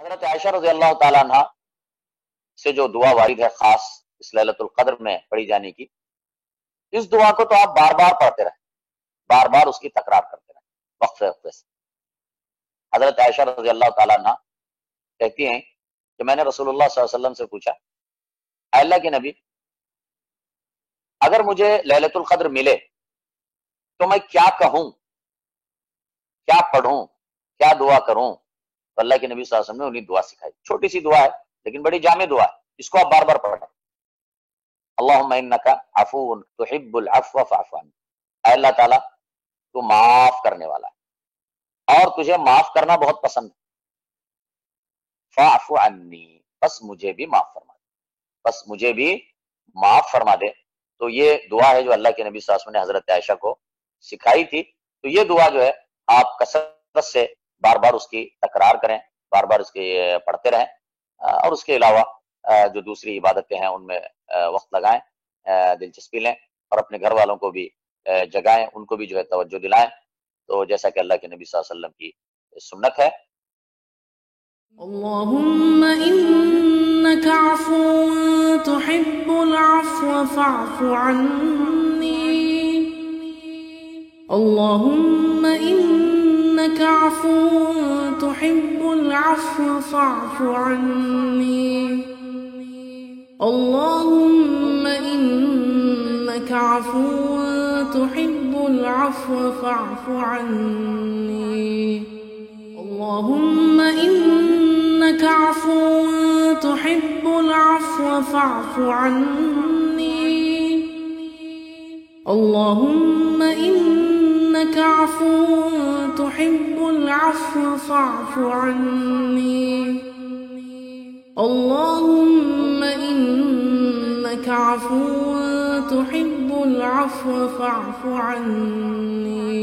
حضرت عائشہ رضی اللہ تعالیٰ عنہ سے جو دعا وارد ہے خاص اس لیلۃ القدر میں پڑھی جانے کی، اس دعا کو تو آپ بار بار پڑھتے رہیں، بار بار اس کی تکرار کرتے رہیں وقفے وقفے سے۔ حضرت عائشہ رضی اللہ تعالیٰ عنہ کہتی ہیں کہ میں نے رسول اللہ صلی اللہ علیہ وسلم سے پوچھا، اے اللہ کے نبی، اگر مجھے لیلۃ القدر ملے تو میں کیا کہوں، کیا پڑھوں، کیا دعا کروں؟ تو اللہ کے نبی صلی اللہ علیہ وسلم نے انہیں دعا سکھائی، چھوٹی سی دعا ہے لیکن بڑی جامع دعا ہے، اس کو آپ بار بار پڑھیں۔ اللہم انک عفو تحب العفو فاعف عنی، اے اللہ تعالیٰ تو معاف کرنے والا ہے اور تجھے معاف کرنا بہت پسند ہے، فاعف عنی، بس مجھے بھی معاف فرما دے، بس مجھے بھی معاف فرما دے۔ تو یہ دعا ہے جو اللہ کے نبی صلی اللہ علیہ وسلم نے حضرت عائشہ کو سکھائی تھی۔ تو یہ دعا جو ہے آپ کثرت سے بار بار اس کی تکرار کریں، بار بار اس کی پڑھتے رہیں، اور اس کے علاوہ جو دوسری عبادتیں ہیں ان میں وقت لگائیں، دلچسپی لیں، اور اپنے گھر والوں کو بھی جگائیں، ان کو بھی جو ہے توجہ دلائیں، تو جیسا کہ اللہ کے نبی صلی اللہ علیہ وسلم کی سنت ہے۔ اللهم إنك عفو تحب العفو فاعف عني، اللهم إنك عفو تحب العفو فاعف عني، اللهم إنك عفو تحب العفو فاعف عني، اللهم إنك عفو تحب العفو فاعف عني، اللهم إنك عفو تحب العفو فاعف عني، اللهم إنك عفو تحب العفو فاعف عني۔